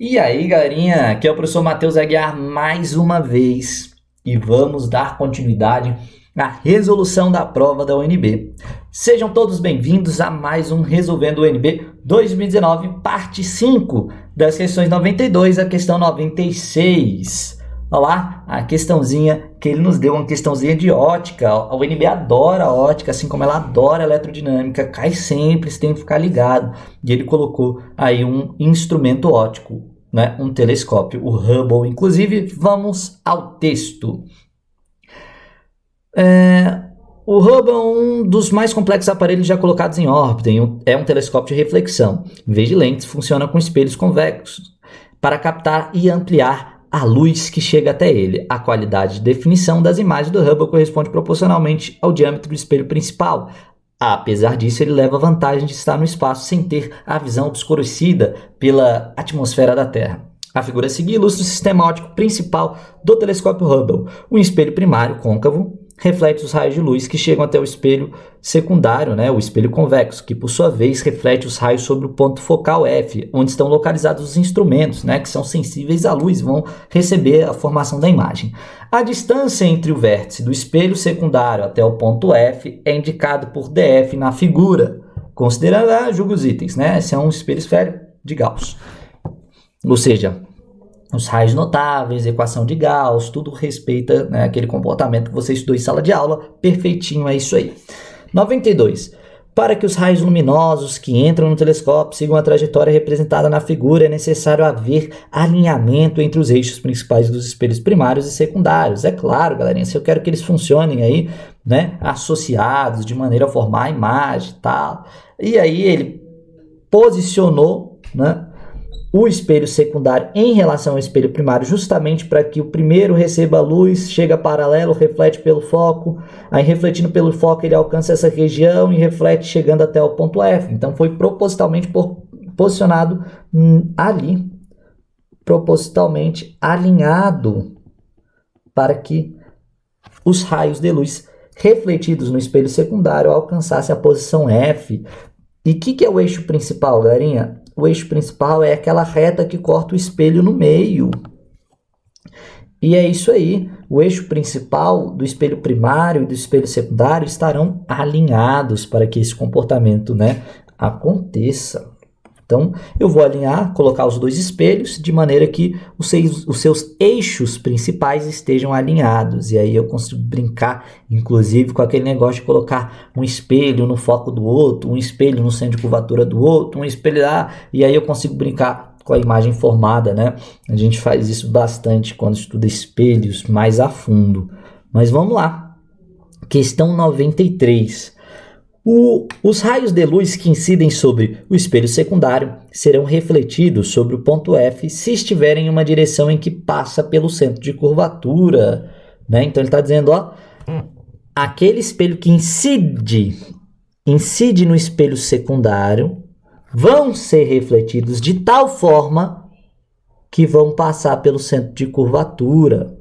E aí, galerinha, aqui é o professor Matheus Aguiar mais uma vez e vamos dar continuidade à resolução da prova da UNB. Sejam todos bem-vindos a mais um Resolvendo UNB 2019, parte 5 das questões 92 a questão 96. Olha lá, a questãozinha que ele nos deu, uma questãozinha de ótica. A UNB adora a ótica, assim como ela adora a eletrodinâmica, cai sempre, você tem que ficar ligado. E ele colocou aí um instrumento óptico, né? Um telescópio, o Hubble. Inclusive, vamos ao texto. O Hubble é um dos mais complexos aparelhos já colocados em órbita. É um telescópio de reflexão. Em vez de lentes, funciona com espelhos convexos para captar e ampliar a luz que chega até ele. A qualidade de definição das imagens do Hubble corresponde proporcionalmente ao diâmetro do espelho principal. Apesar disso, ele leva a vantagem de estar no espaço sem ter a visão obscurecida pela atmosfera da Terra. A figura a seguir ilustra o sistema óptico principal do telescópio Hubble. Um espelho primário côncavo reflete os raios de luz que chegam até o espelho secundário, o espelho convexo, que por sua vez reflete os raios sobre o ponto focal F, onde estão localizados os instrumentos, que são sensíveis à luz, vão receber a formação da imagem. A distância entre o vértice do espelho secundário até o ponto F é indicado por DF na figura, considerando, julga os itens, esse é um espelho esférico de Gauss. Ou seja, os raios notáveis, equação de Gauss, tudo respeita aquele comportamento que você estudou em sala de aula, perfeitinho, é isso aí. 92. Para que os raios luminosos que entram no telescópio sigam a trajetória representada na figura, é necessário haver alinhamento entre os eixos principais dos espelhos primários e secundários. É claro, galerinha, se eu quero que eles funcionem aí, associados, de maneira a formar a imagem e tal. E aí ele posicionou, o espelho secundário em relação ao espelho primário, justamente para que o primeiro receba a luz, chega paralelo, reflete pelo foco, aí refletindo pelo foco ele alcança essa região e reflete chegando até o ponto F. Então foi propositalmente posicionado ali, propositalmente alinhado para que os raios de luz refletidos no espelho secundário alcançassem a posição F. E o que é o eixo principal, galerinha? O eixo principal é aquela reta que corta o espelho no meio. E é isso aí. O eixo principal do espelho primário e do espelho secundário estarão alinhados para que esse comportamento, aconteça. Então, eu vou alinhar, colocar os dois espelhos de maneira que os seus eixos principais estejam alinhados. E aí eu consigo brincar, inclusive, com aquele negócio de colocar um espelho no foco do outro, um espelho no centro de curvatura do outro, um espelho lá, e aí eu consigo brincar com a imagem formada, A gente faz isso bastante quando estuda espelhos mais a fundo. Mas vamos lá. Questão 93. Os raios de luz que incidem sobre o espelho secundário serão refletidos sobre o ponto F se estiverem em uma direção em que passa pelo centro de curvatura. Então ele está dizendo, aquele espelho que incide no espelho secundário vão ser refletidos de tal forma que vão passar pelo centro de curvatura,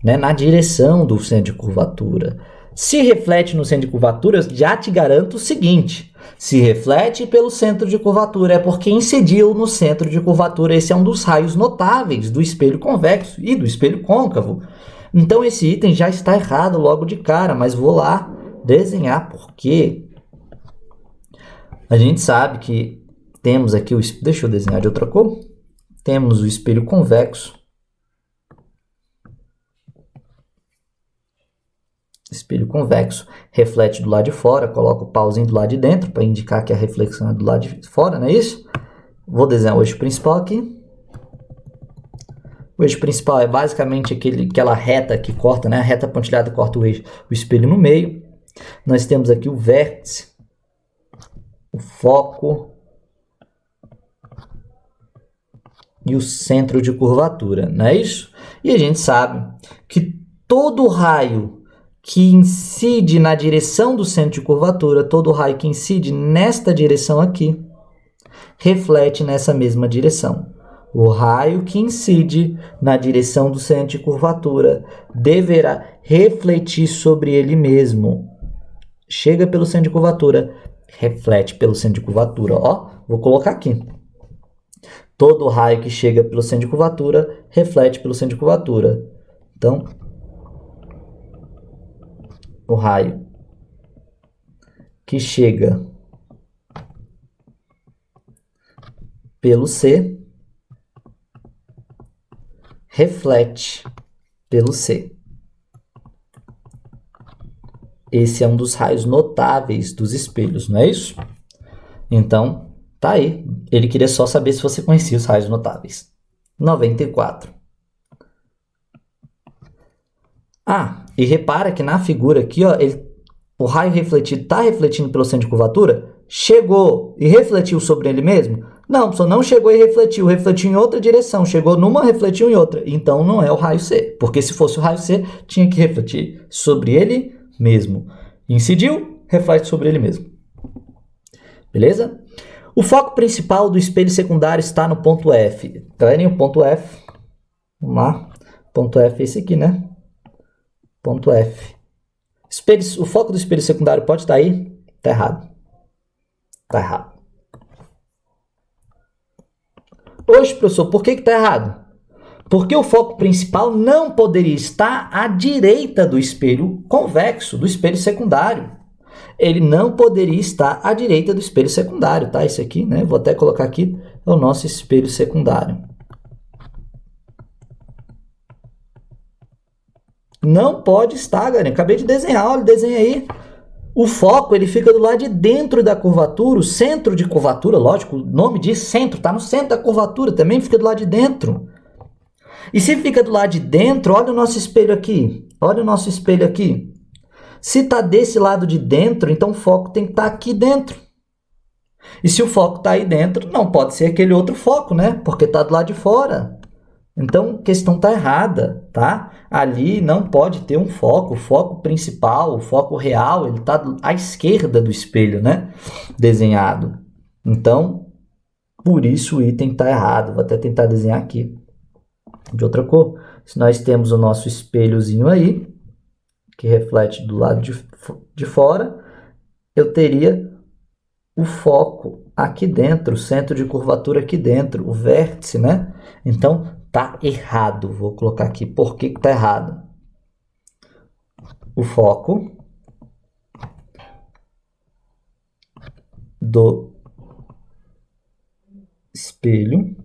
na direção do centro de curvatura. Se reflete no centro de curvatura, já te garanto o seguinte: se reflete pelo centro de curvatura é porque incidiu no centro de curvatura. Esse é um dos raios notáveis do espelho convexo e do espelho côncavo. Então esse item já está errado logo de cara, mas vou lá desenhar porque a gente sabe que temos aqui deixa eu desenhar de outra cor. Temos o espelho convexo. Espelho convexo reflete do lado de fora, coloco o pauzinho do lado de dentro para indicar que a reflexão é do lado de fora, não é isso? Vou desenhar o eixo principal aqui. O eixo principal é basicamente aquela reta que corta, a reta pontilhada corta o espelho no meio. Nós temos aqui o vértice, o foco e o centro de curvatura, não é isso? E a gente sabe que todo raio que incide na direção do centro de curvatura, todo raio que incide nesta direção aqui, reflete nessa mesma direção. O raio que incide na direção do centro de curvatura deverá refletir sobre ele mesmo. Chega pelo centro de curvatura, reflete pelo centro de curvatura. Vou colocar aqui. Todo raio que chega pelo centro de curvatura reflete pelo centro de curvatura. Então, o raio que chega pelo C reflete pelo C. Esse é um dos raios notáveis dos espelhos, não é isso? Então, tá aí. Ele queria só saber se você conhecia os raios notáveis. 94. E repara que na figura aqui, ó, o raio refletido está refletindo pelo centro de curvatura? Chegou e refletiu sobre ele mesmo? Não, só não chegou e refletiu em outra direção. Chegou numa, refletiu em outra. Então não é o raio C, porque se fosse o raio C, tinha que refletir sobre ele mesmo. Incidiu, reflete sobre ele mesmo. Beleza? O foco principal do espelho secundário está no ponto F. Galerinha, o ponto F. Vamos lá. Ponto F é esse aqui, né? Ponto F. O foco do espelho secundário pode estar aí? Tá errado. Tá errado. Oxe, professor, por que tá errado? Porque o foco principal não poderia estar à direita do espelho convexo, do espelho secundário. Ele não poderia estar à direita do espelho secundário, tá? Esse aqui, né? Vou até colocar aqui, é o nosso espelho secundário. Não pode estar, galera. Acabei de desenhar, olha o desenho aí. O foco, ele fica do lado de dentro da curvatura, o centro de curvatura, lógico, o nome diz centro, tá no centro da curvatura, também fica do lado de dentro. E se fica do lado de dentro, olha o nosso espelho aqui. Olha o nosso espelho aqui. Se está desse lado de dentro, então o foco tem que estar aqui dentro. E se o foco está aí dentro, não pode ser aquele outro foco, né? Porque está do lado de fora. Então, a questão está errada, tá? Ali não pode ter um foco. O foco principal, o foco real, ele está à esquerda do espelho, né? Desenhado. Então, por isso o item está errado. Vou até tentar desenhar aqui de outra cor. Se nós temos o nosso espelhozinho aí, que reflete do lado de fora, eu teria o foco aqui dentro, o centro de curvatura aqui dentro, o vértice, né? Então, tá errado. Vou colocar aqui por que tá errado. O foco do espelho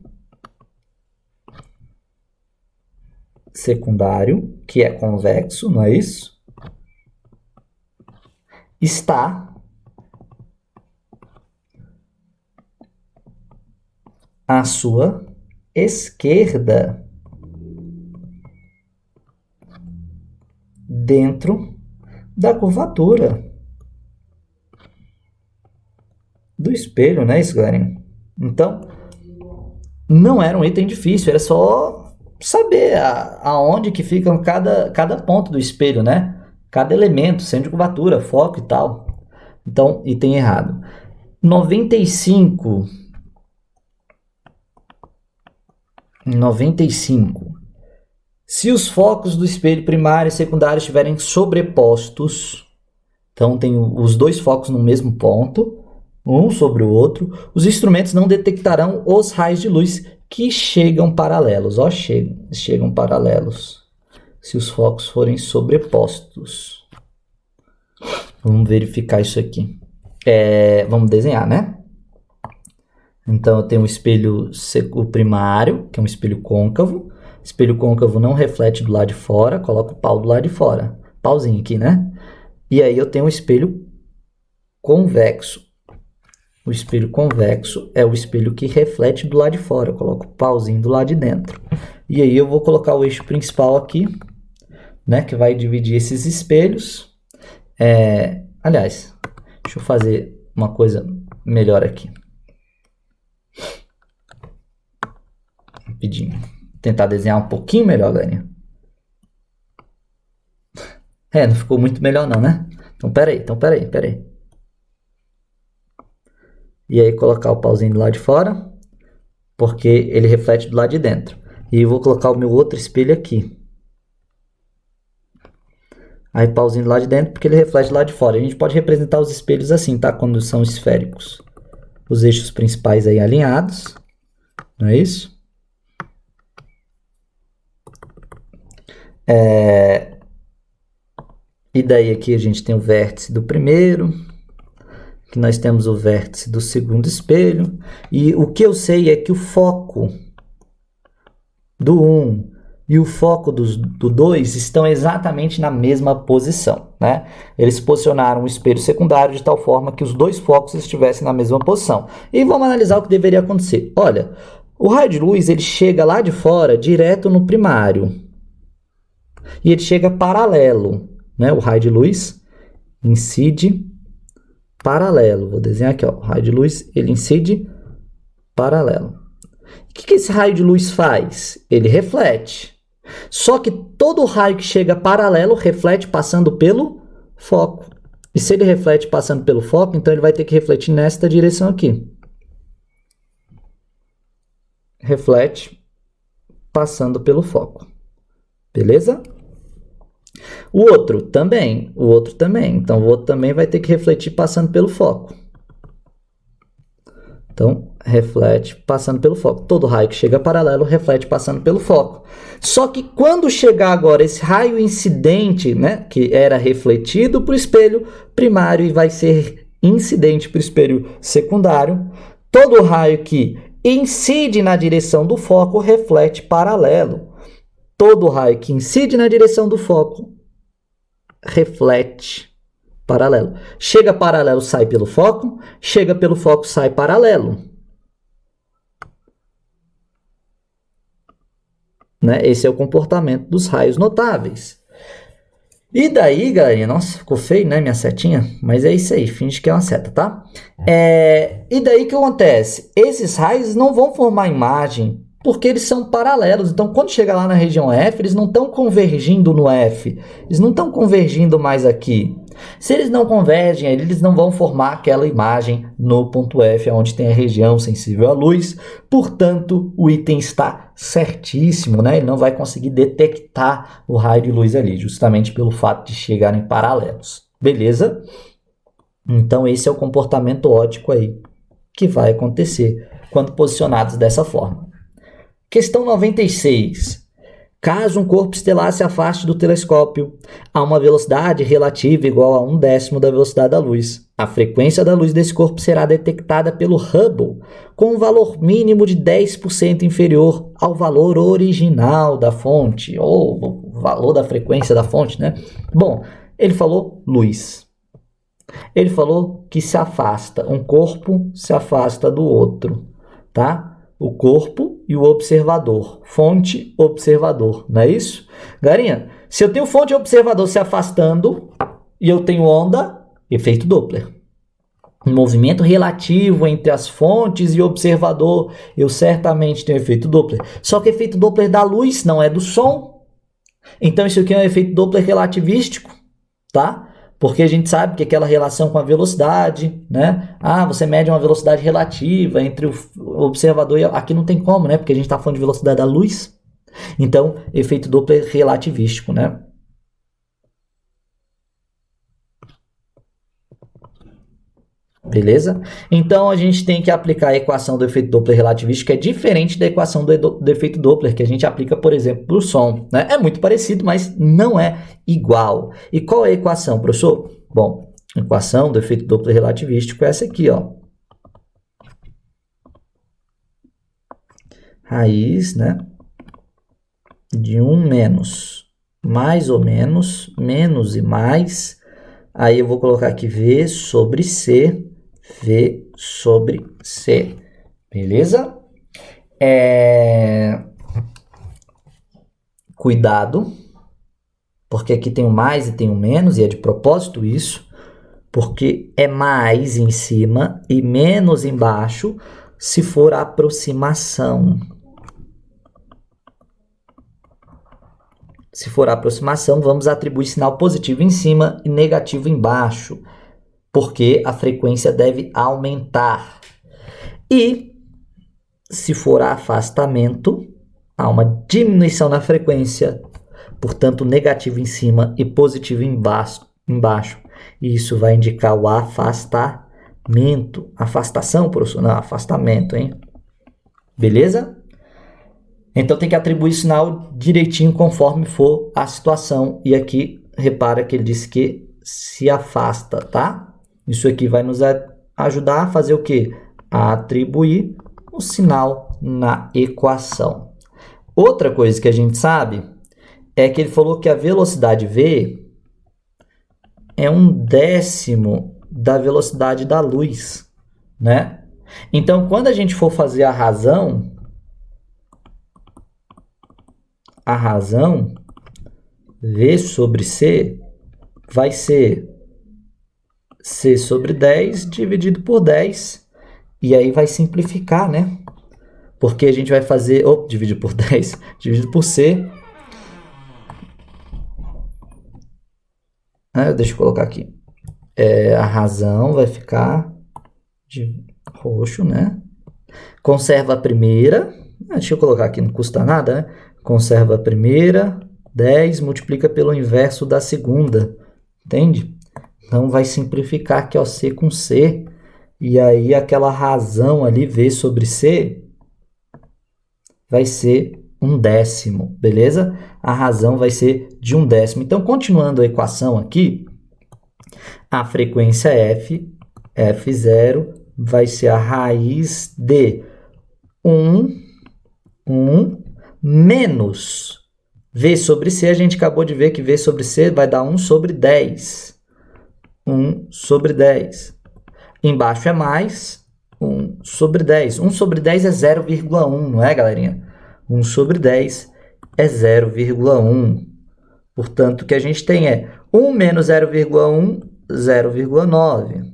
secundário, que é convexo, não é isso? Está à sua esquerda, dentro da curvatura do espelho, né, isso, galerinha? Então, não era um item difícil, era só saber aonde que fica cada ponto do espelho, né? Cada elemento, centro de curvatura, foco e tal. Então, item errado. 95. Se os focos do espelho primário e secundário estiverem sobrepostos, então tem os dois focos no mesmo ponto, um sobre o outro, os instrumentos não detectarão os raios de luz que chegam paralelos. Ó, chegam paralelos. Se os focos forem sobrepostos. Vamos verificar isso aqui. Vamos desenhar, né? Então, eu tenho o espelho primário, que é um espelho côncavo. Espelho côncavo não reflete do lado de fora, coloco o pau do lado de fora. Pauzinho aqui, né? E aí eu tenho o espelho convexo. O espelho convexo é o espelho que reflete do lado de fora. Eu coloco o pauzinho do lado de dentro. E aí eu vou colocar o eixo principal aqui, né? Que vai dividir esses espelhos. Aliás, deixa eu fazer uma coisa melhor aqui. Rapidinho. Tentar desenhar um pouquinho melhor, galerinha. Não ficou muito melhor não, né? Então, peraí. E aí, colocar o pauzinho do lado de fora, porque ele reflete do lado de dentro. E eu vou colocar o meu outro espelho aqui. Aí, pauzinho do lado de dentro, porque ele reflete do lado de fora. A gente pode representar os espelhos assim, tá? Quando são esféricos. Os eixos principais aí alinhados. não é isso? E daí aqui a gente tem o vértice do primeiro, que nós temos o vértice do segundo espelho, e o que eu sei é que o foco do 1 e o foco do 2 estão exatamente na mesma posição, né? Eles posicionaram o espelho secundário de tal forma que os dois focos estivessem na mesma posição. E vamos analisar o que deveria acontecer. Olha, o raio de luz ele chega lá de fora direto no primário e ele chega paralelo, né? O raio de luz incide paralelo. Vou desenhar aqui, ó. O raio de luz ele incide paralelo. O que esse raio de luz faz? Ele reflete. Só que todo raio que chega paralelo reflete passando pelo foco. E se ele reflete passando pelo foco, então ele vai ter que refletir nesta direção aqui. Reflete passando pelo foco. Beleza? O outro também. Então, o outro também vai ter que refletir passando pelo foco. Então, reflete passando pelo foco. Todo raio que chega paralelo reflete passando pelo foco. Só que quando chegar agora esse raio incidente, né, que era refletido para o espelho primário e vai ser incidente para o espelho secundário, todo raio que incide na direção do foco reflete paralelo. Todo raio que incide na direção do foco reflete paralelo. Chega paralelo, sai pelo foco. Chega pelo foco, sai paralelo. Né? Esse é o comportamento dos raios notáveis. E daí, galerinha, nossa, ficou feio, né, minha setinha? Mas é isso aí, finge que é uma seta, tá? E daí o que acontece? Esses raios não vão formar imagem porque eles são paralelos. Então, quando chega lá na região F, eles não estão convergindo no F. Eles não estão convergindo mais aqui. Se eles não convergem, eles não vão formar aquela imagem no ponto F, onde tem a região sensível à luz. Portanto, o item está certíssimo, né? Ele não vai conseguir detectar o raio de luz ali, justamente pelo fato de chegarem paralelos. Beleza? Então, esse é o comportamento óptico aí que vai acontecer quando posicionados dessa forma. Questão 96. Caso um corpo estelar se afaste do telescópio a uma velocidade relativa igual a 1/10 da velocidade da luz, a frequência da luz desse corpo será detectada pelo Hubble com um valor mínimo de 10% inferior ao valor original da fonte, ou o valor da frequência da fonte, né? Bom, ele falou luz. Ele falou que se afasta, um corpo se afasta do outro, tá? O corpo e o observador. Fonte, observador. Não é isso? Galerinha, se eu tenho fonte e observador se afastando e eu tenho onda, efeito Doppler. Um movimento relativo entre as fontes e o observador, eu certamente tenho efeito Doppler. Só que efeito Doppler da luz não é do som. Então isso aqui é um efeito Doppler relativístico, tá? Porque a gente sabe que aquela relação com a velocidade, né? Você mede uma velocidade relativa entre o observador e... Aqui não tem como, né? Porque a gente está falando de velocidade da luz. Então, efeito Doppler relativístico, né? Beleza? Então, a gente tem que aplicar a equação do efeito Doppler relativístico, que é diferente da equação do efeito Doppler, que a gente aplica, por exemplo, para o som. Né? É muito parecido, mas não é igual. E qual é a equação, professor? Bom, a equação do efeito Doppler relativístico é essa aqui, ó. Raiz, né, de 1 menos, mais ou menos, menos e mais. Aí eu vou colocar aqui V sobre C. V sobre C. Beleza? Cuidado, porque aqui tem o mais e tem o menos, e é de propósito isso, porque é mais em cima e menos embaixo se for a aproximação. Se for a aproximação, vamos atribuir sinal positivo em cima e negativo embaixo, porque a frequência deve aumentar. E, se for afastamento, há uma diminuição na frequência, portanto, negativo em cima e positivo embaixo. E isso vai indicar o afastamento. Afastação, professor? Não, afastamento, hein? beleza? Então tem que atribuir sinal direitinho conforme for a situação. E aqui, repara que ele disse que se afasta, tá? Isso aqui vai nos ajudar a fazer o quê? A atribuir o sinal na equação. Outra coisa que a gente sabe é que ele falou que a velocidade v é 1/10 da velocidade da luz, né? Então, quando a gente for fazer a razão v sobre c vai ser c sobre 10 dividido por 10, e aí vai simplificar, né? Porque a gente vai fazer, dividido por 10, dividido por c. Deixa eu colocar aqui. A razão vai ficar de roxo, né? Conserva a primeira. Deixa eu colocar aqui, não custa nada, né? Conserva a primeira, 10, multiplica pelo inverso da segunda. Entende? Então, vai simplificar aqui, ó, c com c. E aí, aquela razão ali, v sobre c, vai ser 1/10, beleza? A razão vai ser de 1/10. Então, continuando a equação aqui, a frequência f0, vai ser a raiz de 1 menos v sobre c. A gente acabou de ver que v sobre c vai dar 1 sobre 10. 1 sobre 10. Embaixo é mais 1 sobre 10. 1 sobre 10 é 0,1, não é, galerinha? 1 sobre 10 é 0,1. Portanto, o que a gente tem é 1 menos 0,1, 0,9.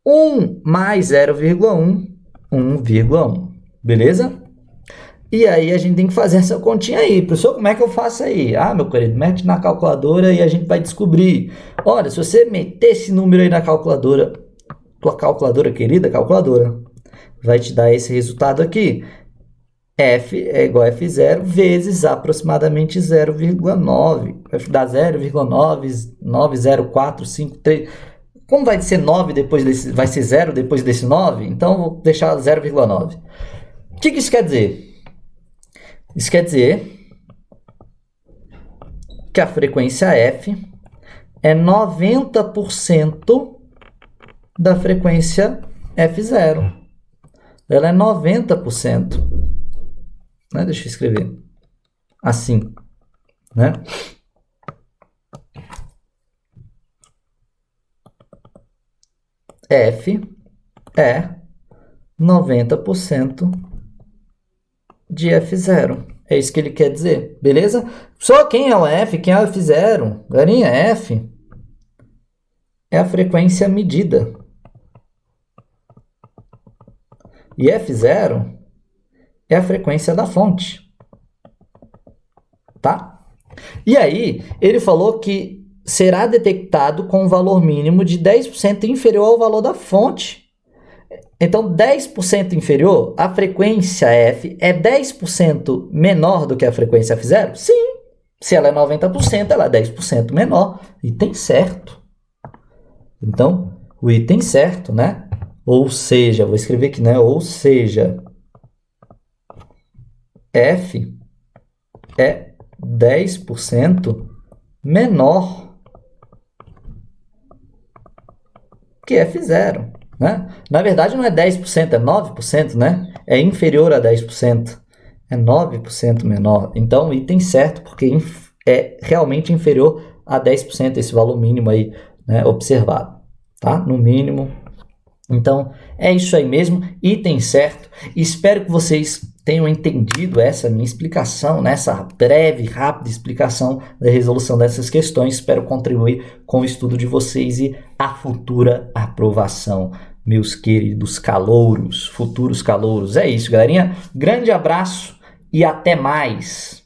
1 mais 0,1, 1,1. Beleza? E aí, a gente tem que fazer essa continha aí. Professor, como é que eu faço aí? Meu querido, mete na calculadora e a gente vai descobrir. Olha, se você meter esse número aí na calculadora, tua calculadora, querida calculadora, vai te dar esse resultado aqui. F é igual a F0 vezes aproximadamente 0,9. Vai dar 0,9904553. Como vai ser 9 depois desse, vai ser 0 depois desse 9? Então, vou deixar 0,9. O que isso quer dizer? Isso quer dizer que a frequência F é 90% da frequência F0. Ela é 90%. Né? Deixa eu escrever assim, né? F é 90% de F0. É isso que ele quer dizer, beleza? Só quem é o F, quem é o F0? Galerinha, F é a frequência medida. E F0 é a frequência da fonte. Tá? E aí, ele falou que será detectado com um valor mínimo de 10% inferior ao valor da fonte. Então, 10% inferior, a frequência F é 10% menor do que a frequência F0? Sim. Se ela é 90%, ela é 10% menor. Item certo. Então, o item certo, né? Ou seja, vou escrever aqui, né? Ou seja, F é 10% menor que F0. Né? Na verdade, não é 10%, é 9%, né? É inferior a 10%. É 9% menor. Então, item certo, porque é realmente inferior a 10%, esse valor mínimo aí, né, observado. Tá? No mínimo. Então, é isso aí mesmo, item certo. Espero que vocês tenham entendido essa minha explicação, né? Essa breve, rápida explicação da resolução dessas questões. Espero contribuir com o estudo de vocês e a futura aprovação, meus queridos calouros, futuros calouros. É isso, galerinha. Grande abraço e até mais!